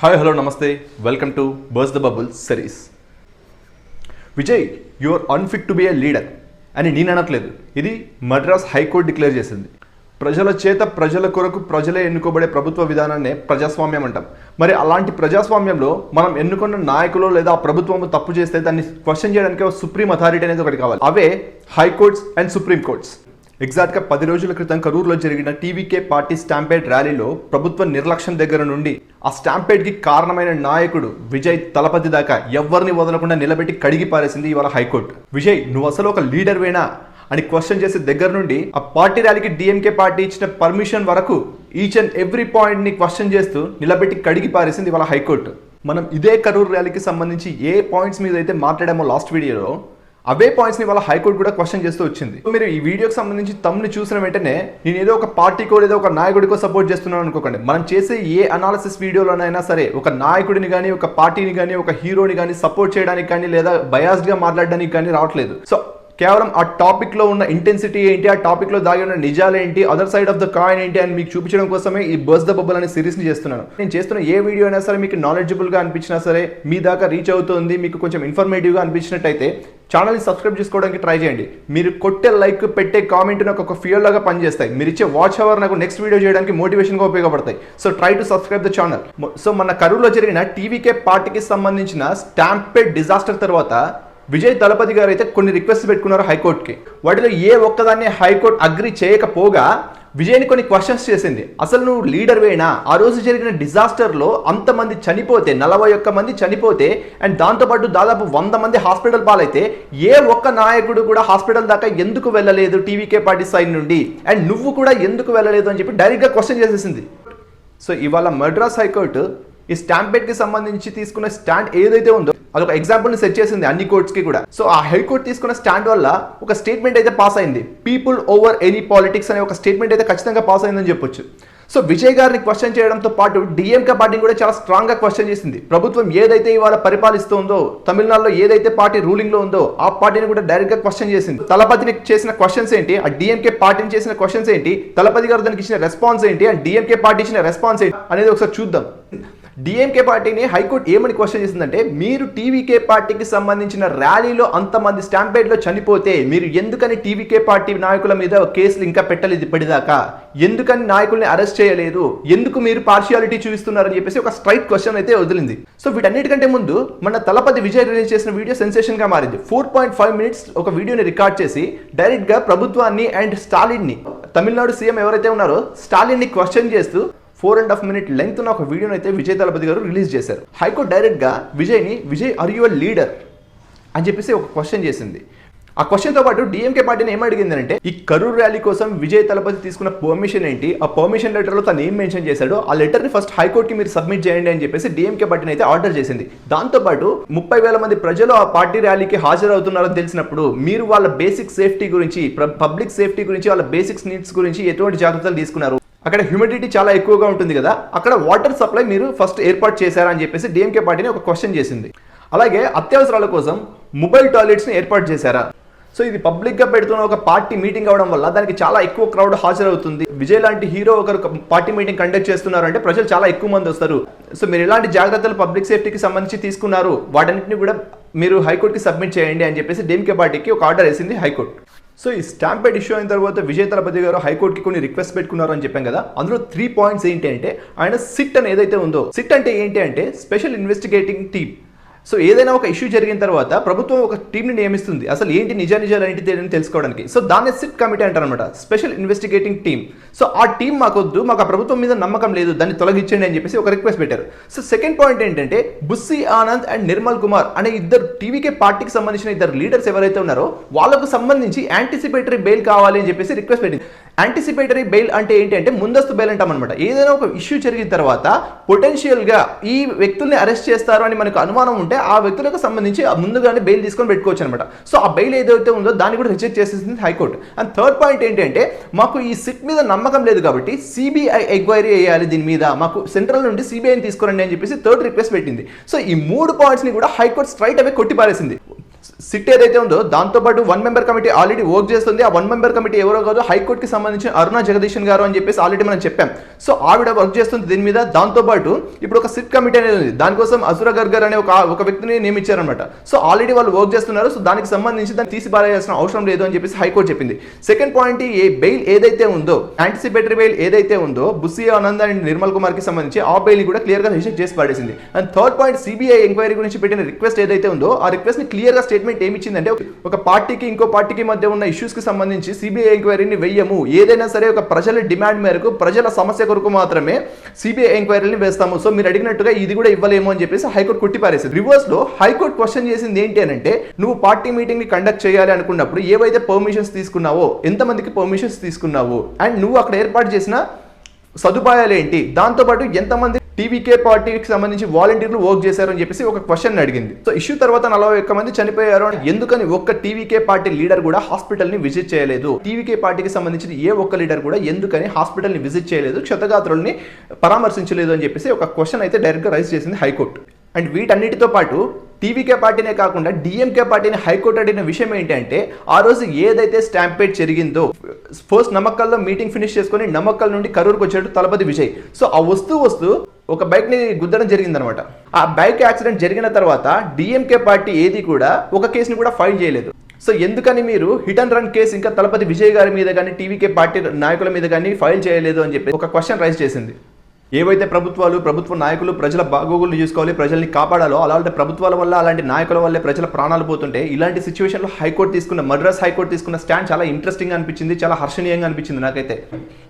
Hi hello నమస్తే welcome to burst the bubble series. Vijay, you are unfit to be a leader అని నేను అనట్లేదు. ఇది మద్రాస్ హైకోర్టు డిక్లేర్ చేసింది. ప్రజల చేత ప్రజల కొరకు ప్రజలే ఎన్నుకోబడే ప్రభుత్వ విధానాన్నే ప్రజాస్వామ్యం అంటాం. మరి అలాంటి ప్రజాస్వామ్యంలో మనం ఎన్నుకున్న నాయకులు లేదా ప్రభుత్వం తప్పు చేస్తే దాన్ని క్వశ్చన్ చేయడానికి సుప్రీం అథారిటీ అనేది ఒకటి కావాలి. అవే హైకోర్ట్స్ అండ్ సుప్రీం కోర్ట్స్. ఎగ్జాక్ట్గా 10 రోజుల క్రితం కరూరులో జరిగిన టీవీకే పార్టీ స్టాంపేడ్ ర్యాలీలో ప్రభుత్వ నిర్లక్ష్యం దగ్గర నుండి ఆ స్టాంపేడ్కి కారణమైన నాయకుడు విజయ్ తలపతి దాకా ఎవరిని వదలకుండా నిలబెట్టి కడిగి పారేసింది ఇవాళ హైకోర్టు. విజయ్, నువ్వు అసలు ఒక లీడర్ వేనా అని క్వశ్చన్ చేసే దగ్గర నుండి ఆ పార్టీ ర్యాలీకి డిఎంకే పార్టీ ఇచ్చిన పర్మిషన్ వరకు ఈచ్ అండ్ ఎవ్రీ పాయింట్ని క్వశ్చన్ చేస్తూ నిలబెట్టి కడిగి పారేసింది ఇవాళ హైకోర్టు. మనం ఇదే కరూరు ర్యాలీకి సంబంధించి ఏ పాయింట్స్ మీద అయితే మాట్లాడామో లాస్ట్ వీడియోలో, అవే పాయింట్స్ని వాళ్ళ హైకోర్టు కూడా క్వశ్చన్ చేస్తూ వచ్చింది. మీరు ఈ వీడియోకి సంబంధించి తమ్ముని చూసిన వెంటనే నేను ఏదో ఒక పార్టీకో లేదా ఒక నాయకుడికో సపోర్ట్ చేస్తున్నాను అనుకోకండి. మనం చేసే ఏ అనాలిసిస్ వీడియోలోనైనా సరే ఒక నాయకుడిని కానీ, ఒక పార్టీని కానీ, ఒక హీరోని కానీ సపోర్ట్ చేయడానికి కానీ లేదా బయాస్డ్గా మాట్లాడడానికి కానీ రావట్లేదు. సో కేవలం ఆ టాపిక్లో ఉన్న ఇంటెన్సిటీ ఏంటి, ఆ టాపిక్లో దాగి ఉన్న నిజాలు ఏంటి, other side of the coin ఏంటి అని మీకు చూపించడం కోసమే ఈ బర్స్ ద బబుల్ అనే సిరీస్ని చేస్తున్నాను. నేను చేస్తున్న ఏ వీడియో అయినా సరే మీకు నాలెడ్జబుల్గా అనిపించినా సరే, మీ దాకా రీచ్ అవుతుంది, మీకు కొంచెం ఇన్ఫర్మేటివ్గా అనిపించినట్టయితే ఛానల్ని సబ్స్క్రైబ్ చేసుకోవడానికి ట్రై చేయండి. మీరు కొట్టే లైక్, పెట్టే కామెంట్ నాకు ఒక ఫ్యూయల్ లాగా పనిచేస్తాయి. మీరు ఇచ్చే వాచ్ అవర్ నాకు నెక్స్ట్ వీడియో చేయడానికి మోటివేషన్గా ఉపయోగపడతాయి. So try to subscribe the channel. So మన కరూరులో జరిగిన టీవీకే పార్టీకి సంబంధించిన స్టాంపేడ్ డిజాస్టర్ తర్వాత విజయ్ తలపతి గారు అయితే కొన్ని రిక్వెస్ట్ పెట్టుకున్నారు హైకోర్టుకి. వాటిలో ఏ ఒక్కదాన్ని హైకోర్టు అగ్రి చేయకపోగా విజయ్ని కొన్ని క్వశ్చన్స్ చేసింది. అసలు నువ్వు లీడర్ వేనా? ఆ రోజు జరిగిన డిజాస్టర్లో అంతమంది చనిపోతే, 41 మంది చనిపోతే, అండ్ దాంతోపాటు దాదాపు 100 మంది హాస్పిటల్ పాలైతే ఏ ఒక్క నాయకుడు కూడా హాస్పిటల్ దాకా ఎందుకు వెళ్ళలేదు టీవీకే పార్టీ సైడ్ నుండి, అండ్ నువ్వు కూడా ఎందుకు వెళ్ళలేదు అని చెప్పి డైరెక్ట్గా క్వశ్చన్ చేసేసింది. సో ఇవాళ మద్రాస్ హైకోర్టు ఈ స్టాంపేడ్కి సంబంధించి తీసుకున్న స్టాండ్ ఏదైతే ఉందో అదొక ఎగ్జాంపుల్ని సెట్ చేసింది అన్ని కోర్ట్స్కి కూడా. సో ఆ హైకోర్టు తీసుకున్న స్టాండ్ వల్ల ఒక స్టేట్మెంట్ అయితే పాస్ అయింది. పీపుల్ ఓవర్ ఎనీ పాలిటిక్స్ అనే ఒక స్టేట్మెంట్ అయితే ఖచ్చితంగా పాస్ అయిందని చెప్పొచ్చు. సో విజయ్ గారిని క్వశ్చన్ చేయడంతో పాటు డిఎంకే పార్టీని కూడా చాలా స్ట్రాంగ్గా క్వశ్చన్ చేసింది. ప్రభుత్వం ఏదైతే ఇవాళ పరిపాలిస్తుందో, తమిళనాడులో ఏదైతే పార్టీ రూలింగ్లో ఉందో ఆ పార్టీని కూడా డైరెక్ట్గా క్వశ్చన్ చేసింది. తలపతిని చేసిన క్వశ్చన్స్ ఏంటి, ఆ డిఎంకే పార్టీని చేసిన క్వశ్చన్స్ ఏంటి, తలపతి గారు దానికి ఇచ్చిన రెస్పాన్స్ ఏంటి, అండ్ డిఎంకే పార్టీ ఇచ్చిన రెస్పాన్స్ ఏంటి అనేది ఒకసారి చూద్దాం. డిఎంకే పార్టీని హైకోర్టు ఏమని క్వశ్చన్ చేసిందంటే, మీరు టీవీకే పార్టీకి సంబంధించిన ర్యాలీలో అంతమంది స్టాంపేడ్లో చనిపోతే మీరు ఎందుకని టీవీకే పార్టీ నాయకుల మీద కేసులు ఇంకా పెట్టలేదు ఇప్పటిదాకా, ఎందుకని నాయకుల్ని అరెస్ట్ చేయలేదు, ఎందుకు మీరు పార్షియాలిటీ చూపిస్తున్నారని చెప్పేసి ఒక స్ట్రైట్ క్వశ్చన్ అయితే వదిలింది. సో వీటన్నిటికంటే ముందు మన తలపతి విజయ్ రిలీజ్ చేసిన వీడియో సెన్సేషన్గా మారింది. 4.5 minutes ఒక వీడియోని రికార్డ్ చేసి డైరెక్ట్గా ప్రభుత్వాన్ని అండ్ స్టాలిన్ని, తమిళనాడు సీఎం ఎవరైతే ఉన్నారో స్టాలిన్ని క్వశ్చన్ చేస్తూ 4.5 minute లెంగ్త్ ఉన్న ఒక వీడియోని అయితే విజయ్ తలపతి గారు రిలీజ్ చేశారు. హైకోర్టు డైరెక్ట్గా Vijay are you a leader అని చెప్పేసి ఒక క్వశ్చన్ చేసింది. ఆ క్వశ్చన్తో పాటు డిఎంకే పార్టీని ఏమడిగిందంటే, ఈ కరూర్ ర్యాలీ కోసం విజయ్ తలపతి తీసుకున్న పర్మిషన్ ఏంటి, ఆ పర్మిషన్ లెటర్లో తను ఏం మెన్షన్ చేశాడో ఆ లెటర్ని ఫస్ట్ హైకోర్టుకి మీరు సబ్మిట్ చేయండి అని చెప్పేసి డిఎంకే పార్టీని అయితే ఆర్డర్ చేసింది. దాంతోపాటు 30,000 మంది ప్రజలు ఆ పార్టీ ర్యాలీకి హాజరవుతున్నారని తెలిసినప్పుడు మీరు వాళ్ళ బేసిక్ సేఫ్టీ గురించి, పబ్లిక్ సేఫ్టీ గురించి, వాళ్ళ బేసిక్ నీడ్స్ గురించి ఎటువంటి జాగ్రత్తలు తీసుకున్నారు, అక్కడ హ్యూమిడిటీ చాలా ఎక్కువగా ఉంటుంది కదా, అక్కడ వాటర్ సప్లై మీరు ఫస్ట్ ఏర్పాటు చేశారా అని చెప్పేసి డిఎంకే పార్టీని ఒక క్వశ్చన్ చేసింది. అలాగే అత్యవసరాల కోసం మొబైల్ టాయిలెట్స్ని ఏర్పాటు చేశారా. సో ఇది పబ్లిక్గా పెడుతున్న ఒక పార్టీ మీటింగ్ అవడం వల్ల దానికి చాలా ఎక్కువ క్రౌడ్ హాజరవుతుంది. విజయ్ లాంటి హీరో ఒకరు పార్టీ మీటింగ్ కండక్ట్ చేస్తున్నారు అంటే ప్రజలు చాలా ఎక్కువ మంది వస్తారు. సో మీరు ఎలాంటి జాగ్రత్తలు పబ్లిక్ సేఫ్టీకి సంబంధించి తీసుకున్నారు, వాటన్నిటిని కూడా మీరు హైకోర్టుకి సబ్మిట్ చేయండి అని చెప్పేసి డిఎంకే పార్టీకి ఒక ఆర్డర్ వేసింది హైకోర్టు. సో ఈ స్టాంపేడ్ ఇష్యూ అయిన తర్వాత విజయ్ తలపతి గారు హైకోర్టుకి కొన్ని రిక్వెస్ట్ పెట్టుకున్నారు అని చెప్పాం కదా. అందులో 3 points ఏంటి అంటే, ఆయన సిట్ అని ఏదైతే ఉందో, సిట్ అంటే ఏంటి అంటే స్పెషల్ ఇన్వెస్టిగేటింగ్ టీమ్. సో ఏదైనా ఒక ఇష్యూ జరిగిన తర్వాత ప్రభుత్వం ఒక టీంని నియమిస్తుంది అసలు ఏంటి నిజాలు ఏంటి తెలుసుకోవడానికి. సో దాన్ని సిట్ కమిటీ అంటారనమాట, స్పెషల్ ఇన్వెస్టిగేటింగ్ టీమ్. సో ఆ టీం మాకొద్దు, మాకు ఆ ప్రభుత్వం మీద నమ్మకం లేదు, దాన్ని తొలగించండి అని చెప్పేసి ఒక రిక్వెస్ట్ పెట్టారు. సో సెకండ్ పాయింట్ ఏంటంటే, బుస్సీ ఆనంద్ అండ్ నిర్మల్ కుమార్ అనే ఇద్దరు టీవీకే పార్టీకి సంబంధించిన ఇద్దరు లీడర్స్ ఎవరైతే ఉన్నారో వాళ్ళకు సంబంధించి యాంటిసిపేటరీ బెయిల్ కావాలి అని చెప్పేసి రిక్వెస్ట్ పెట్టింది. యాంటిసిపేటరీ బెయిల్ అంటే ఏంటి అంటే ముందస్తు బెయిల్ అంటామన్నమాట. ఏదైనా ఒక ఇష్యూ జరిగిన తర్వాత పొటెన్షియల్గా ఈ వ్యక్తుల్ని అరెస్ట్ చేస్తారు అని మనకు అనుమానం ఉంటే ఆ వ్యక్తులకు సంబంధించి ముందుగానే బెయిల్ తీసుకొని పెట్టుకోవచ్చు అనమాట. సో ఆ బెయిల్ ఏదైతే ఉందో దాన్ని కూడా రిజెక్ట్ చేసేసింది హైకోర్టు. అండ్ థర్డ్ పాయింట్ ఏంటంటే, మాకు ఈ సిట్ మీద నమ్మకం లేదు కాబట్టి సిబిఐ ఎంక్వైరీ చేయాలి దీని మీద, మాకు సెంట్రల్ నుండి సిబిఐని తీసుకురండి అని చెప్పేసి థర్డ్ రిక్వెస్ట్ పెట్టింది. సో ఈ 3 pointsని కూడా హైకోర్టు స్ట్రైట్ అవే కొట్టిపారేసింది. సిట్ ఏదైతే ఉందో దాంతోపాటు 1 మెంబర్ కమిటీ ఆల్రెడీ వర్క్ చేస్తుంది. ఆ 1 మెంబర్ కమిటీ ఎవరో కాదు, హైకోర్టుకి సంబంధించిన అరుణ జగదీశన్ గారు అని చెప్పేసి ఆల్రెడీ మనం చెప్పాం. సో ఆవిడ వర్క్ చేస్తుంది దీని మీద. దాంతోపాటు ఇప్పుడు ఒక సిట్ కమిటీ అనేది ఉంది, దానికోసం అసుర గర్గర్ అనే ఒక వ్యక్తిని నియమించారనమాట. సో ఆల్రెడీ వాళ్ళు వర్క్ చేస్తున్నారు. సో దానికి సంబంధించి దాన్ని తీసి పారేయాల్సిన అవసరం లేదు అని చెప్పేసి హైకోర్టు చెప్పింది. సెకండ్ పాయింట్, బెయిల్ ఏదైతే ఉందో, యాంటిసిపేటరీ బెయిల్ ఏదైతే ఉందో బుస్సి ఆనంద్ అండ్ నిర్మల్ కుమార్ కి సంబంధించి ఆ బెయిల్ కూడా క్లియర్ గా రిజెక్ట్ చేసి పడేసింది. And third point, CBI enquiry గురించి పెట్టిన రిక్వెస్ట్ ఏదైతే ఉందో ఆ రిక్వెస్ట్ ని క్లియర్ గా స్టేట్మెంట్ ఏమి ఇచ్చిందంటే, ఒక పార్టీకి ఇంకో పార్టీకి మధ్య ఉన్న ఇష్యూస్ కి సంబంధించి సిబిఐ ఎంక్వైరీని వెయ్యము, ఏదైనా సరే ఒక ప్రజల డిమాండ్ మేరకు ప్రజల సమస్య కొరకు మాత్రమే సిబిఐ ఎంక్వైరీని వేస్తాము. సో మీరు అడిగినట్టుగా ఇది కూడా ఇవ్వలేము అని చెప్పేసి హైకోర్టు కొట్టిపారేసింది. రివర్స్ లో హైకోర్టు క్వశ్చన్ చేసింది ఏంటి అని అంటే, నువ్వు పార్టీ మీటింగ్ ని కండక్ట్ చేయాలి అనుకున్నప్పుడు ఏవైతే పర్మిషన్స్ తీసుకున్నావో, ఎంతమందికి పర్మిషన్స్ తీసుకున్నావు, అండ్ నువ్వు అక్కడ ఏర్పాటు చేసిన సదుపాయాలు ఏంటి, దాంతోపాటు ఎంతమంది టీవీకే పార్టీకి సంబంధించి వాలంటీర్లు వర్క్ చేశారు అని చెప్పేసి ఒక క్వశ్చన్ అడిగింది. సో ఇష్యూ తర్వాత 41 మంది చనిపోయారు. ఎందుకని ఒక్క టీవీకే పార్టీ లీడర్ కూడా హాస్పిటల్ ని విజిట్ చేయలేదు? టీవీకే పార్టీకి సంబంధించిన ఏ ఒక్క లీడర్ కూడా ఎందుకని హాస్పిటల్ ని విజిట్ చేయలేదు, క్షతగాత్రుల్ని పరామర్శించలేదు అని చెప్పేసి ఒక క్వశ్చన్ అయితే డైరెక్ట్ గా రైజ్ చేసింది హైకోర్టు. అండ్ వీటన్నిటితో పాటు టీవీకే పార్టీనే కాకుండా డిఎంకే పార్టీని హైకోర్టు అడిగిన విషయం ఏంటంటే, ఆ రోజు ఏదైతే స్టాంపేడ్ జరిగిందో, ఫస్ట్ నమ్మక్కల్లో మీటింగ్ ఫినిష్ చేసుకుని నమ్మక్కల్ నుండి కరూరుకు వచ్చాడు తలపతి విజయ్. సో ఆ వస్తూ ఒక బైక్ ని గుద్దడం జరిగిందనమాట. ఆ బైక్ యాక్సిడెంట్ జరిగిన తర్వాత డిఎంకే పార్టీ ఏది కూడా ఒక కేసుని కూడా ఫైల్ చేయలేదు. సో ఎందుకని మీరు హిట్ అండ్ రన్ కేసు ఇంకా తలపతి విజయ్ గారి మీద కానీ టీవీకే పార్టీ నాయకుల మీద కానీ ఫైల్ చేయలేదు అని చెప్పి ఒక క్వశ్చన్ రైజ్ చేసింది. ఏవైతే ప్రభుత్వ నాయకులు ప్రజల బాగోగులు చూసుకోవాలి, ప్రజల్ని కాపాడాలో, అలాంటి ప్రభుత్వాల వల్ల, అలాంటి నాయకుల వల్లే ప్రజల ప్రాణాలు పోతుంటే, ఇలాంటి సిచ్యువేషన్లో మద్రాస్ హైకోర్టు తీసుకున్న స్టాండ్ చాలా ఇంట్రెస్టింగ్ అనిపించింది, చాలా హర్షణీయంగా అనిపించింది నాకైతే.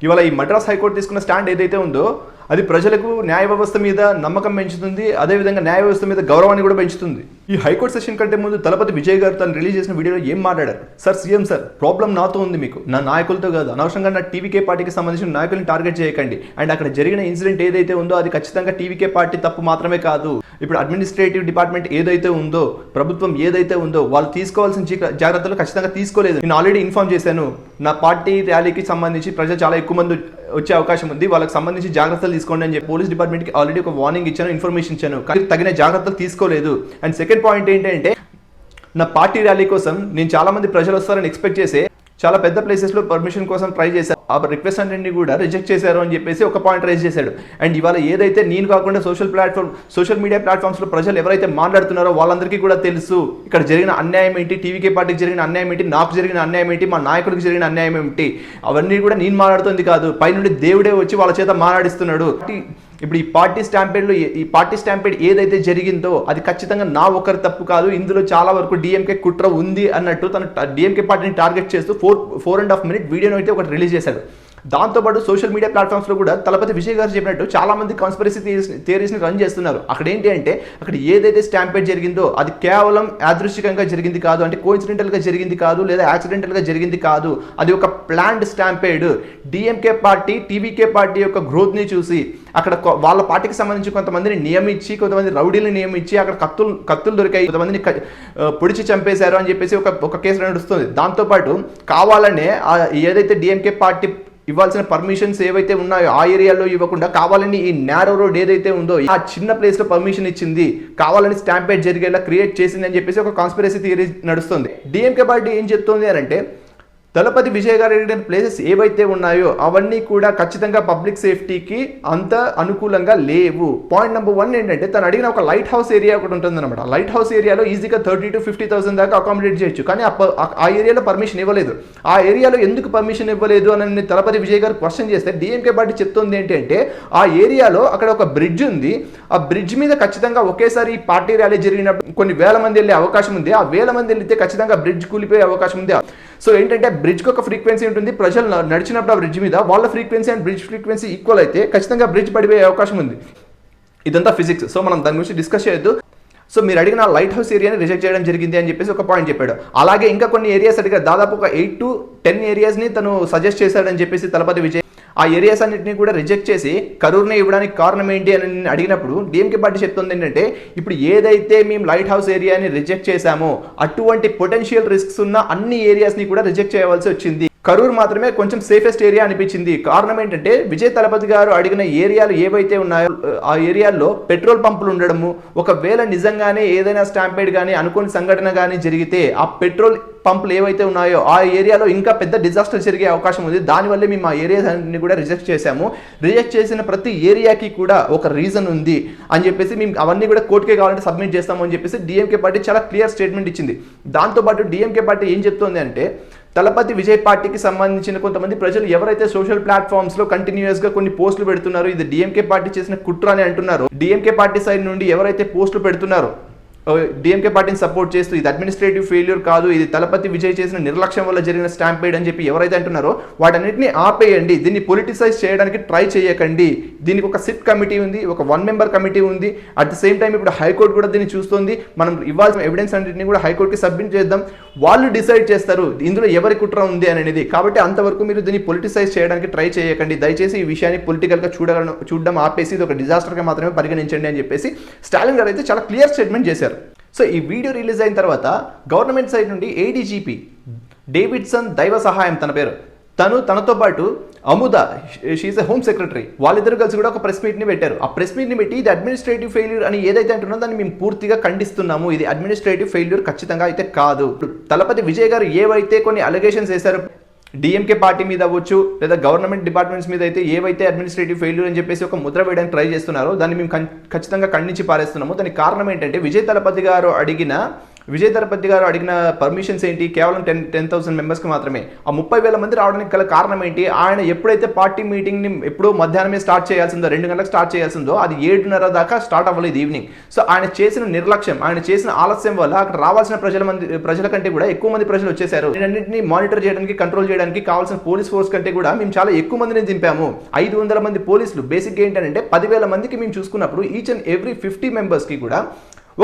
ఇవాళ ఈ మద్రాస్ హైకోర్టు తీసుకున్న స్టాండ్ ఏదైతే ఉందో అది ప్రజలకు న్యాయ వ్యవస్థ మీద నమ్మకం పెంచుతుంది, అదేవిధంగా న్యాయ వ్యవస్థ మీద గౌరవాన్ని కూడా పెంచుతుంది. ఈ హైకోర్టు సెషన్ కంటే ముందు తలపతి విజయ్ గారు తను రిలీజ్ చేసిన వీడియోలో ఏం మాట్లాడారు? సార్, సీఎం సార్, ప్రాబ్లం నాతో ఉంది, మీకు నా నాయకులతో కాదు, అనవసరంగా నా టీవీకే పార్టీకి సంబంధించిన నాయకుల్ని టార్గెట్ చేయకండి. అండ్ అక్కడ జరిగిన ఇన్సిడెంట్ ఏదైతే ఉందో అది ఖచ్చితంగా టీవీకే పార్టీ తప్పు మాత్రమే కాదు. ఇప్పుడు అడ్మినిస్ట్రేటివ్ డిపార్ట్మెంట్ ఏదైతే ఉందో, ప్రభుత్వం ఏదైతే ఉందో, వాళ్ళు తీసుకోవాల్సిన జాగ్రత్తలు ఖచ్చితంగా తీసుకోలేదు. నేను ఆల్రెడీ ఇన్ఫార్మ్ చేశాను, నా పార్టీ ర్యాలీకి సంబంధించి ప్రజలు చాలా ఎక్కువ మంది వచ్చే అవకాశం ఉంది, వాళ్ళకి సంబంధించి జాగ్రత్తలు తీసుకోండి అని చెప్పి పోలీస్ డిపార్ట్మెంట్కి ఆల్రెడీ ఒక వార్నింగ్ ఇచ్చాను, ఇన్ఫర్మేషన్ ఇచ్చాను, కానీ తగిన జాగ్రత్తలు తీసుకోలేదు. అండ్ సెకండ్ పాయింట్ ఏంటంటే, నా పార్టీ ర్యాలీ కోసం నేను చాలా మంది ప్రజలు వస్తారని ఎక్స్పెక్ట్ చేసే చాలా పెద్ద ప్లేసెస్లో పర్మిషన్ కోసం ట్రై చేశారు, ఆ రిక్వెస్ట్ అన్నింటినీ కూడా రిజెక్ట్ చేశారు అని చెప్పేసి ఒక పాయింట్ రైజ్ చేశాడు. అండ్ ఇవాళ ఏదైతే నేను కాకుండా సోషల్ మీడియా ప్లాట్ఫామ్స్లో ప్రజలు ఎవరైతే మాట్లాడుతున్నారో వాళ్ళందరికీ కూడా తెలుసు ఇక్కడ జరిగిన అన్యాయం ఏంటి, టీవీకే పార్టీకి జరిగిన అన్యాయం ఏంటి, నాకు జరిగిన అన్యాయం ఏంటి, మా నాయకులకు జరిగిన అన్యాయం ఏంటి, అవన్నీ కూడా నేను మాట్లాడుతుంది కాదు, పైనుండి దేవుడే వచ్చి వాళ్ళ చేత మాట్లాడిస్తున్నాడు. ఇప్పుడు ఈ పార్టీ స్టాంపేడ్ ఏదైతే జరిగిందో అది ఖచ్చితంగా నా ఒక్కరి తప్పు కాదు, ఇందులో చాలా వరకు డిఎంకే కుట్ర ఉంది అన్నట్టు తను డిఎంకే పార్టీని టార్గెట్ చేస్తూ 4.5 మినిట్ వీడియోని అయితే ఒకటి రిలీజ్ చేశాడు. దాంతోపాటు సోషల్ మీడియా ప్లాట్ఫామ్స్లో కూడా తలపతి విజయ్ గారు చెప్పినట్టు చాలా మంది కాన్స్పిరసీ థియరీస్ని రన్ చేస్తున్నారు. అక్కడ ఏంటి అంటే, అక్కడ ఏదైతే స్టాంపేడ్ జరిగిందో అది కేవలం యాదృశ్చికంగా జరిగింది కాదు, అంటే కోఇన్సిడెంటల్గా జరిగింది కాదు, లేదా యాక్సిడెంటల్గా జరిగింది కాదు, అది ఒక planned stampede. DMK party TVK party యొక్క గ్రోత్ని చూసి అక్కడ వాళ్ళ పార్టీకి సంబంధించి కొంతమందిని నియమించి, కొంతమంది రౌడీలను నియమించి, అక్కడ కత్తులు దొరికాయి, కొంతమందిని పొడిచి చంపేశారు అని చెప్పేసి ఒక కేసు నడుస్తుంది. దాంతోపాటు కావాలనే ఏదైతే డిఎంకే పార్టీ ఇవ్వాల్సిన పర్మిషన్స్ ఏవైతే ఉన్నాయో ఆ ఏరియాలో ఇవ్వకుండా కావాలని ఈ నారో రోడ్ ఏదైతే ఉందో ఆ చిన్న ప్లేస్ లో పర్మిషన్ ఇచ్చింది, కావాలని స్టాంపేడ్ జరిగేలా క్రియేట్ చేసింది అని చెప్పేసి ఒక కాన్స్పిరసీ థియరీ నడుస్తుంది. డిఎంకే పార్టీ ఏం చెప్తుంది అని అంటే, తలపతి విజయ్ గారు అడిగిన ప్లేసెస్ ఏవైతే ఉన్నాయో అవన్నీ కూడా ఖచ్చితంగా పబ్లిక్ సేఫ్టీకి అంత అనుకూలంగా లేవు. పాయింట్ నెంబర్ 1 ఏంటంటే, తను అడిగిన ఒక లైట్ హౌస్ ఏరియా ఒకటి ఉంటుంది అనమాట. లైట్ హౌస్ ఏరియాలో ఈజీగా 30,000 to 50,000 దాకా అకామిడేట్ చేయొచ్చు, కానీ ఆ ఏరియాలో పర్మిషన్ ఇవ్వలేదు. ఆ ఏరియాలో ఎందుకు పర్మిషన్ ఇవ్వలేదు అని తలపతి విజయ్ గారు క్వశ్చన్ చేస్తే డిఎంకే పార్టీ చెప్తుంది ఏంటంటే, ఆ ఏరియాలో అక్కడ ఒక బ్రిడ్జ్ ఉంది, ఆ బ్రిడ్జ్ మీద ఖచ్చితంగా ఒకేసారి ఈ పార్టీ ర్యాలీ జరిగినప్పుడు కొన్ని వేల మంది వెళ్ళే అవకాశం ఉంది, ఆ వేల మంది వెళ్తే ఖచ్చితంగా బ్రిడ్జ్ కూలిపోయే అవకాశం ఉంది. సో ఏంటంటే, బ్రిడ్జ్కి ఒక ఫ్రీక్వెన్సీ ఉంటుంది, ప్రజలు నడిచినప్పుడు ఆ బ్రిడ్జ్ మీద వాళ్ళ frequency and bridge frequency equal అయితే ఖచ్చితంగా బ్రిడ్జ్ పడిపోయే అవకాశం ఉంది. ఇదంతా ఫిజిక్స్, సో మనం దాని గురించి డిస్కస్ చేయొద్దు. సో మీరు అడిగిన లైట్ హౌస్ ఏరియాని రిజెక్ట్ చేయడం జరిగింది అని చెప్పేసి ఒక పాయింట్ చెప్పాడు. అలాగే ఇంకా కొన్ని ఏరియాస్ అడిగారు, దాదాపు ఒక 8 to 10 ఏరియాస్ని తను సజెస్ట్ చేశాడని చెప్పేసి తలపతి విజయ్. ఆ ఏరియాస్ అన్నింటినీ కూడా రిజెక్ట్ చేసి కరూర్ని ఇవ్వడానికి కారణం ఏంటి అని అడిగినప్పుడు డిఎంకే పార్టీ చెప్తుంది ఏంటంటే, ఇప్పుడు ఏదైతే మేము లైట్ హౌస్ ఏరియాని రిజెక్ట్ చేశామో అటువంటి పొటెన్షియల్ రిస్క్స్ ఉన్న అన్ని ఏరియాస్ని కూడా రిజెక్ట్ చేయవలసి వచ్చింది. కరూర్ మాత్రమే కొంచెం సేఫెస్ట్ ఏరియా అనిపించింది. కారణం ఏంటంటే విజయ్ తలపతి గారు అడిగిన ఏరియాలు ఏవైతే ఉన్నాయో ఆ ఏరియాల్లో పెట్రోల్ పంపులు ఉండడము, ఒకవేళ నిజంగానే ఏదైనా స్టాంపేడ్ కానీ అనుకోని సంఘటన కానీ జరిగితే ఆ పెట్రోల్ పంపులు ఏవైతే ఉన్నాయో ఆ ఏరియాలో ఇంకా పెద్ద డిజాస్టర్ జరిగే అవకాశం ఉంది. దానివల్లే మేము ఆ ఏరియాస్ అన్ని కూడా రిజెక్ట్ చేశాము. రిజెక్ట్ చేసిన ప్రతి ఏరియాకి కూడా ఒక రీజన్ ఉంది అని చెప్పేసి మేము అవన్నీ కూడా కోర్టుకే కావాలంటే సబ్మిట్ చేస్తాము అని చెప్పేసి డిఎంకే పార్టీ చాలా క్లియర్ స్టేట్మెంట్ ఇచ్చింది. దాంతోపాటు డిఎంకే పార్టీ ఏం చెప్తోంది అంటే తలపతి విజయ్ పార్టీకి సంబంధించిన కొంతమంది ప్రజలు ఎవరైతే సోషల్ ప్లాట్ఫామ్స్ లో కంటిన్యూస్ గా కొన్ని పోస్టులు పెడుతున్నారో ఇది డిఎంకే పార్టీ చేసిన కుట్ర అని అంటున్నారు. డిఎంకే పార్టీ సైడ్ నుండి ఎవరైతే పోస్టులు పెడుతున్నారో డిఎంకే పార్టీని సపోర్ట్ చేస్తూ ఇది అడ్మినిస్ట్రేటివ్ ఫెయిల్యూర్ కాదు, ఇది తలపతి విజయ్ చేసిన నిర్లక్ష్యం వల్ల జరిగిన స్టాంపేడ్ అని చెప్పి ఎవరైతే అంటున్నారో వాటన్నిటిని ఆపేయండి, దీన్ని పొలిటిసైజ్ చేయడానికి ట్రై చేయకండి. దీనికి ఒక సిట్ కమిటీ ఉంది, ఒక 1 మెంబర్ కమిటీ ఉంది. అట్ ద సేమ్ టైం ఇప్పుడు హైకోర్టు కూడా దీన్ని చూస్తుంది. మనం ఇవ్వాల్సిన ఎవిడెన్స్ అన్నింటినీ కూడా హైకోర్టుకి సబ్మిట్ చేద్దాం, వాళ్ళు డిసైడ్ చేస్తారు ఇందులో ఎవరి కుట్ర ఉంది అనేది. కాబట్టి అంతవరకు మీరు దీన్ని పొలిటిసైజ్ చేయడానికి ట్రై చేయకండి, దయచేసి ఈ విషయాన్ని పొలిటికల్గా చూడడం ఆపేసి ఇది ఒక డిజాస్టర్గా మాత్రమే పరిగణించండి అని చెప్పేసి స్టాలిన్ గారు అయితే చాలా క్లియర్ స్టేట్మెంట్ చేశారు. సో ఈ వీడియో రిలీజ్ అయిన తర్వాత గవర్నమెంట్ సైడ్ నుండి ఏడీజీపీ డేవిడ్సన్ దైవ సహాయం తన పేరు, తనతో పాటు Amudha she is a home secretary, వాళ్ళిద్దరు కలిసి కూడా ఒక ప్రెస్ మీట్ని పెట్టారు. ఆ ప్రెస్ మీట్ని పెట్టి ఇది అడ్మినిస్ట్రేటివ్ ఫెయిల్యూర్ అని ఏదైతే అంటున్నారో దాన్ని మేము పూర్తిగా ఖండిస్తున్నాము, ఇది అడ్మినిస్ట్రేటివ్ ఫెయిల్యూర్ ఖచ్చితంగా అయితే కాదు. తలపతి విజయ్ గారు ఏవైతే కొన్ని అలిగేషన్స్ వేశారో డిఎంకే పార్టీ మీద అవ్వచ్చు లేదా గవర్నమెంట్ డిపార్ట్మెంట్స్ మీద అయితే ఏవైతే అడ్మినిస్ట్రేటివ్ ఫెయిల్యూర్ అని చెప్పేసి ఒక ముద్ర వేయడానికి ట్రై చేస్తున్నారో దాన్ని మేము ఖచ్చితంగా ఖండించి పారేస్తున్నాము. దానికి కారణం ఏంటంటే విజయ్ తలపతి గారు అడిగిన పర్మిషన్స్ ఏంటి, కేవలం 10,000 మెంబర్స్కి మాత్రమే. ఆ 30,000 మంది రావడానికి గల కారణం ఏంటి, ఆయన ఎప్పుడైతే పార్టీ మీటింగ్ని ఎప్పుడో మధ్యాహ్నమే స్టార్ట్ చేయాల్సిందో 2 గంటలకు స్టార్ట్ చేయాల్సిందో అది 7:30 దాకా స్టార్ట్ అవ్వలేదు ఈవినింగ్. సో ఆయన చేసిన నిర్లక్ష్యం, ఆయన చేసిన ఆలస్యం వల్ల అక్కడ రావాల్సిన ప్రజల కంటే కూడా ఎక్కువ మంది ప్రజలు వచ్చేసారు. వీటన్నింటినీ మానిటర్ చేయడానికి, కంట్రోల్ చేయడానికి కావాల్సిన పోలీస్ ఫోర్స్ కంటే కూడా మేము చాలా ఎక్కువ మందిని దింపాము. 500 మంది పోలీసులు. బేసిక్గా ఏంటంటే 10,000 మందికి మేము చూసుకున్నప్పుడు ఈచ్ అండ్ ఎవ్రీ 50 మెంబర్స్కి కూడా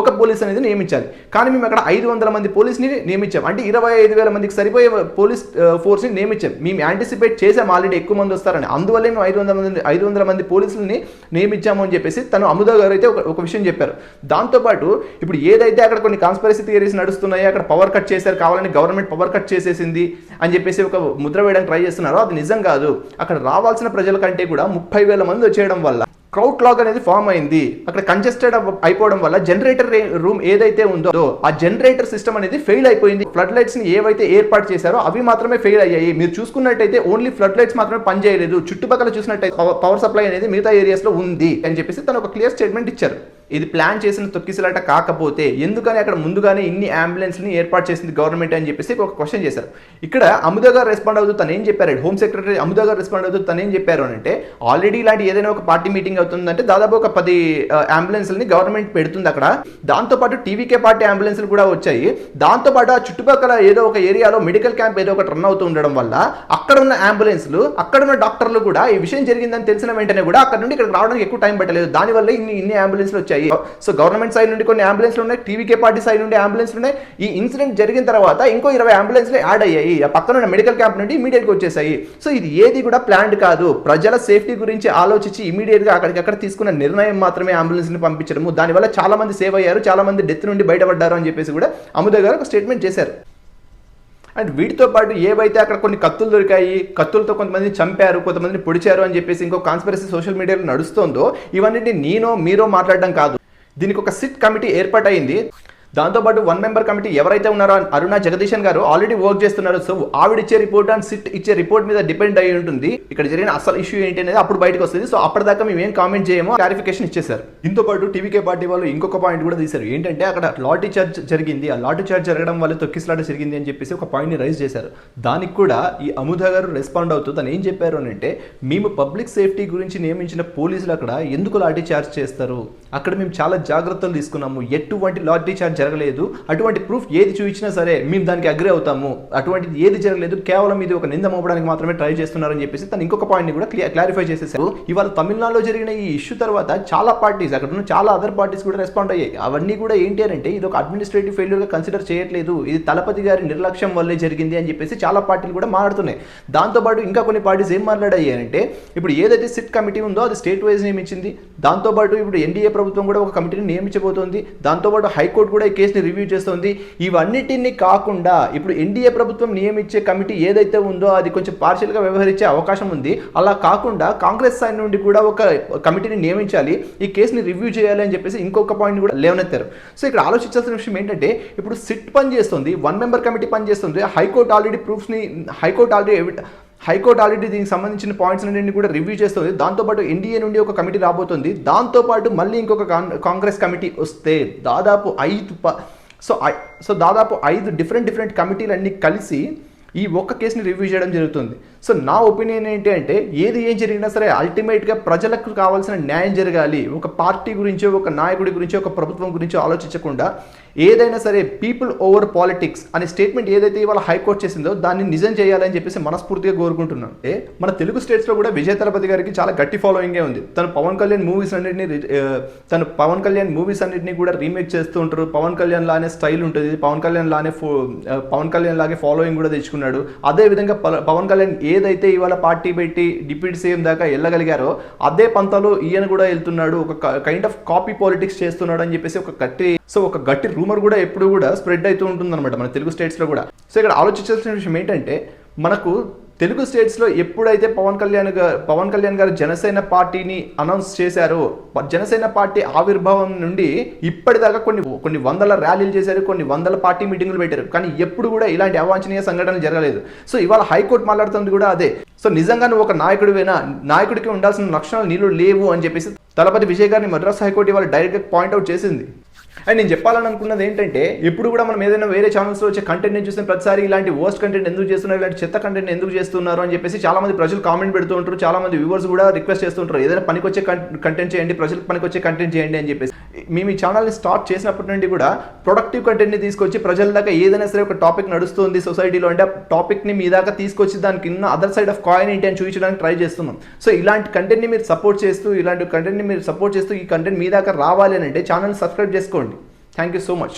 ఒక పోలీస్ అనేది నియమించాలి. కానీ మేము అక్కడ 500 మంది పోలీస్ని నియమించాం. అంటే 25,000 మందికి సరిపోయే పోలీస్ ఫోర్స్ని నియమించాం. మేము యాంటిసిపేట్ చేసాం ఆల్రెడీ ఎక్కువ మంది వస్తారని, అందువల్లే మేము 500 మంది పోలీసులని నియమించాము అని చెప్పేసి తను అముద గారు అయితే ఒక విషయం చెప్పారు. దాంతోపాటు ఇప్పుడు ఏదైతే అక్కడ కొన్ని కాన్స్పిరసీ థియరీస్ నడుస్తున్నాయో, అక్కడ పవర్ కట్ చేశారు, కావాలని గవర్నమెంట్ పవర్ కట్ చేసేసింది అని చెప్పేసి ఒక ముద్ర వేయడానికి ట్రై చేస్తున్నారో అది నిజం కాదు. అక్కడ రావాల్సిన ప్రజల కంటే కూడా 30,000 మంది వచ్చేయడం వల్ల క్రౌడ్ క్లాగ్ అనేది ఫామ్ అయింది. అక్కడ కంజెస్టెడ్ అయిపోవడం వల్ల జనరేటర్ రూమ్ ఏదైతే ఉందో ఆ జనరేటర్ సిస్టమ్ అనేది ఫెయిల్ అయిపోయింది. ఫ్లడ్ లైట్స్ ని ఏవైతే ఏర్పాటు చేశారో అవి మాత్రమే ఫెయిల్ అయ్యాయి. మీరు చూసుకున్నట్టయితే ఓన్లీ ఫ్లడ్ లైట్స్ మాత్రమే పనిచేయలేదు, చుట్టుపక్కల చూసినట్టయితే పవర్ సప్లై అనేది మిగతా ఏరియాస్ లో ఉంది అని చెప్పేసి తను ఒక క్లియర్ స్టేట్మెంట్ ఇచ్చారు. ఇది ప్లాన్ చేసిన తొక్కిసలాట కాకపోతే ఎందుకని అక్కడ ముందుగానే ఇన్ని అంబులెన్స్ని ఏర్పాటు చేసింది గవర్నమెంట్ అని చెప్పేసి ఒక క్వశ్చన్ చేశారు. ఇక్కడ అముద గారు రెస్పాండ్ అవుతూ తను ఏం చెప్పారు, హోమ్ సెక్రటరీ అముద గారు రెస్పాండ్ అవుతూ తను ఏం చెప్పారు అంటే ఆల్రెడీ ఇలాంటి ఏదైనా ఒక పార్టీ మీటింగ్ అవుతుందంటే దాదాపు ఒక 10 అంబులెన్స్ని గవర్నమెంట్ పెడుతుంది అక్కడ. దాంతోపాటు టీవీకే పార్టీ అంబులెన్స్లు కూడా వచ్చాయి. దాంతోపాటు ఆ చుట్టుపక్కల ఏదో ఒక ఏరియాలో మెడికల్ క్యాంప్ ఏదో ఒకటి రన్ అవుతూ ఉండడం వల్ల అక్కడ ఉన్న అంబులెన్స్లు, అక్కడ ఉన్న డాక్టర్లు కూడా ఈ విషయం జరిగిందని తెలిసిన వెంటనే కూడా అక్కడ నుండి ఇక్కడికి రావడానికి ఎక్కువ టైం పట్టలేదు. దానివల్ల ఇన్ని అంబులెన్స్లు వచ్చాయి. సో గవర్నమెంట్ సైడ్ నుండి కొన్ని అంబులెన్స్లు ఉన్నాయి, టీవీకే పార్టీ సైడ్ నుండి అంబులెన్స్లు ఉన్నాయి. ఈ ఇన్సిడెంట్ జరిగిన తర్వాత ఇంకో 20 అంబులెన్స్లు యాడ్ అయ్యాయి, ఆ పక్కన ఉన్న మెడికల్ క్యాంప్ నుండి ఇమీడియట్గా వచ్చేసాయి. సో ఇది ఏది కూడా ప్లాన్డ్ కాదు. ప్రజల సేఫ్టీ గురించి ఆలోచించి ఇమీడియట్గా అక్కడికక్కడ తీసుకున్న నిర్ణయం మాత్రమే అంబులెన్స్ని పంపించడము. దానివల్ల చాలా మంది సేవ్ అయ్యారు, చాలా మంది డెత్ నుండి బయటపడ్డారు అని చెప్పేసి కూడా అముద గారు ఒక స్టేట్మెంట్ చేశారు. అండ్ వీటితో పాటు ఏవైతే అక్కడ కొన్ని కత్తులు దొరికాయి, కత్తులతో కొంతమందిని చంపారు, కొంతమందిని పొడిచారు అని చెప్పేసి ఇంకో కాన్స్పిరసీ సోషల్ మీడియాలో నడుస్తుందో ఇవన్నీ నేనో మీరో మాట్లాడడం కాదు. దీనికి ఒక సిట్ కమిటీ ఏర్పాటైంది. దాంతోపాటు 1 మెంబర్ కమిటీ ఎవరైతే ఉన్నారో అరుణ జగదీశన్ గారు ఆల్రెడీ వర్క్ చేస్తున్నారు. సో ఆవిడ ఇచ్చే రిపోర్ట్ అండ్ సిట్ ఇచ్చే రిపోర్ట్ మీద డిపెండ్ అయి ఉంటుంది ఇక్కడ జరిగిన అసలు ఇష్యూ ఏంటి అనేది అప్పుడు బయటకు వస్తుంది. సో అప్పటిదాకా మేము ఏం కామెంట్ చేయమో క్లారిఫికేషన్ ఇచ్చేసారు. దీంతో పాటు టీవీకే పార్టీ వాళ్ళు ఇంకొక పాయింట్ కూడా తీశారు. ఏంటంటే అక్కడ లాఠీ చార్జ్ జరిగింది, ఆ లాఠీ చార్జ్ జరగడం వల్ల తొక్కిసలాట జరిగింది అని చెప్పేసి ఒక పాయింట్ని రైజ్ చేశారు. దానికి కూడా ఈ అముద గారు రెస్పాండ్ అవుతూ తను ఏం చెప్పారు అని అంటే మేము పబ్లిక్ సేఫ్టీ గురించి నియమించిన పోలీసులు అక్కడ ఎందుకు లాఠీ చార్జ్ చేస్తారు, అక్కడ మేము చాలా జాగ్రత్తలు తీసుకున్నాము, ఎటువంటి లాఠీ చార్జ్ జరగలేదు, అటువంటి ప్రూఫ్ ఏది చూపించినా సరే మేము దానికి అగ్రి అవుతాము, అటువంటిది ఏది జరగలేదు, కేవలం ఇది ఒక నింద మోపడానికి మాత్రమే ట్రై చేస్తున్నారని చెప్పేసి తను ఇంకొక పాయింట్ని కూడా క్లారిఫై చేసేసారు. ఇవాళ తమిళనాడులో జరిగిన ఈ ఇష్యూ తర్వాత చాలా పార్టీస్, అక్కడ ఉన్న చాలా అదర్ పార్టీస్ కూడా రెస్పాండ్ అయ్యాయి. అవన్నీ కూడా ఏంటి అంటే ఇది ఒక అడ్మినిస్ట్రేటివ్ ఫెయిల్యూర్గా కన్సిడర్ చేయట్లేదు, ఇది తలపతి గారి నిర్లక్ష్యం వల్లే జరిగింది అని చెప్పేసి చాలా పార్టీలు కూడా మాట్లాడుతున్నాయి. దాంతోపాటు ఇంకా కొన్ని పార్టీస్ ఏం మాట్లాడాయంటే ఇప్పుడు ఏదైతే సిట్ కమిటీ ఉందో అది స్టేట్ వైజ్ నియమించింది. దాంతోపాటు ఇప్పుడు ఎన్డీఏ ప్రభుత్వం కూడా ఒక కమిటీని నియమించబోతోంది. దాంతోపాటు హైకోర్టు కూడా కేసుని రివ్యూ చేస్తుంది. ఇవన్నిటిని కాకుండా ఇప్పుడు ఎన్డీఏ ప్రభుత్వం నియమించే కమిటీ ఏదైతే ఉందో అది కొంచెం పార్షియల్గా వ్యవహరించే అవకాశం ఉంది. అలా కాకుండా కాంగ్రెస్ సైడ్ నుండి కూడా ఒక కమిటీని నియమించాలి, ఈ కేసుని రివ్యూ చేయాలి అని చెప్పేసి ఇంకొక పాయింట్ కూడా లేవనెత్తారు. సో ఇక్కడ ఆలోచించాల్సిన విషయం ఏంటంటే ఇప్పుడు సిట్ పని చేస్తుంది, 1 మెంబర్ కమిటీ పని చేస్తుంది, హైకోర్టు ఆల్రెడీ ప్రూఫ్స్ని హైకోర్టు ఆల్రెడీ దీనికి సంబంధించిన పాయింట్స్ అన్నింటినీ కూడా రివ్యూ చేస్తుంది. దాంతోపాటు ఎన్డీఏ నుండి ఒక కమిటీ రాబోతుంది, దాంతోపాటు మళ్ళీ ఇంకొక కాంగ్రెస్ కమిటీ వస్తే దాదాపు దాదాపు 5 డిఫరెంట్ కమిటీలు అన్నీ కలిసి ఈ ఒక్క కేసుని రివ్యూ చేయడం జరుగుతుంది. సో నా ఒపీనియన్ ఏంటి అంటే ఏం జరిగినా సరే అల్టిమేట్గా ప్రజలకు కావాల్సిన న్యాయం జరగాలి. ఒక పార్టీ గురించో, ఒక నాయకుడి గురించో, ఒక ప్రభుత్వం గురించో ఆలోచించకుండా ఏదైనా సరే పీపుల్ ఓవర్ పాలిటిక్స్ అనే స్టేట్మెంట్ ఏదైతే ఇవాళ హైకోర్టు చేసిందో దాన్ని నిజం చేయాలని చెప్పేసి మనస్ఫూర్తిగా కోరుకుంటున్నాను. మన తెలుగు స్టేట్స్లో కూడా విజయ్ తలపతి గారికి చాలా గట్టి ఫాలోయింగే ఉంది. తను పవన్ కళ్యాణ్ మూవీస్ అన్నింటినీ కూడా రీమేక్ చేస్తూ ఉంటారు. పవన్ కళ్యాణ్ లానే స్టైల్ ఉంటుంది, పవన్ కళ్యాణ్ లాగే ఫాలోయింగ్ కూడా తెచ్చుకున్నాడు. అదేవిధంగా పవన్ కళ్యాణ్ ఏదైతే ఇవాళ పార్టీ పెట్టి డిప్యూటీ సీఎం దాకా వెళ్ళగలిగారో అదే పంతాలో ఈయన కూడా వెళ్తున్నాడు, ఒక కైండ్ ఆఫ్ కాపీ పాలిటిక్స్ చేస్తున్నాడు అని చెప్పేసి ఒక గట్టి రూమర్ కూడా ఎప్పుడు కూడా స్ప్రెడ్ అవుతూ ఉంటుంది అనమాట మన తెలుగు స్టేట్స్లో కూడా. సో ఇక్కడ ఆలోచించాల్సిన విషయం ఏంటంటే మనకు తెలుగు స్టేట్స్లో ఎప్పుడైతే పవన్ కళ్యాణ్ గారు జనసేన పార్టీని అనౌన్స్ చేశారో, జనసేన పార్టీ ఆవిర్భావం నుండి ఇప్పటిదాకా కొన్ని వందల ర్యాలీలు చేశారు, కొన్ని వందల పార్టీ మీటింగులు పెట్టారు, కానీ ఎప్పుడు కూడా ఇలాంటి అవాంఛనీయ సంఘటనలు జరగలేదు. సో ఇవాళ హైకోర్టు మాట్లాడుతుంది కూడా అదే. సో నిజంగా నువ్వు ఒక నాయకుడికి ఉండాల్సిన లక్షణాలు నీళ్ళు లేవు అని చెప్పేసి తలపతి విజయ్ గారిని మద్రాస్ హైకోర్టు ఇవాళ డైరెక్ట్గా పాయింట్అవుట్ చేసింది. అండ్ నేను చెప్పాలని అనుకున్నది ఏంటంటే ఎప్పుడు కూడా మనం ఏదైనా వేరే ఛానల్స్లో వచ్చే కంటెంట్ నేను చూసిన ప్రతిసారి ఇలాంటి వర్స్ట్ కంటెంట్ ఎందుకు చేస్తున్నారు, ఇలాంటి చెత్త కంటెంట్ ఎందుకు చేస్తున్నారు అని చెప్పేసి చాలా మంది ప్రజలు కామెంట్ పెడుతూ ఉంటారు, చాలా మంది వ్యూవర్స్ కూడా రిక్వెస్ట్ చేస్తుంటారు ఏదైనా పనికొచ్చే కంటెంట్ చేయండి, ప్రజలకు పనికొచ్చే కంటెంట్ చేయండి అని చెప్పేసి. మేము ఈ ఛానల్ని స్టార్ట్ చేసినప్పటి నుండి కూడా ప్రొడక్టివ్ కంటెంట్ని తీసుకొచ్చి ప్రజల దాకా ఏదైనా సరే ఒక టాపిక్ నడుస్తుంది సొసైటీలో అంటే ఆ టాపిక్ని మీ దాకా తీసుకొచ్చి దానికి ఉన్న అదర్ సైడ్ ఆఫ్ కాయిన్ ఏంటి అని చూపించడానికి ట్రై చేస్తున్నాం. సో ఇలాంటి కంటెంట్ని మీరు సపోర్ట్ చేస్తూ ఈ కంటెంట్ మీ దాకా రావాలి అని అంటే ఛానల్ని సబ్స్క్రైబ్ చేసుకోండి. Thank you so much.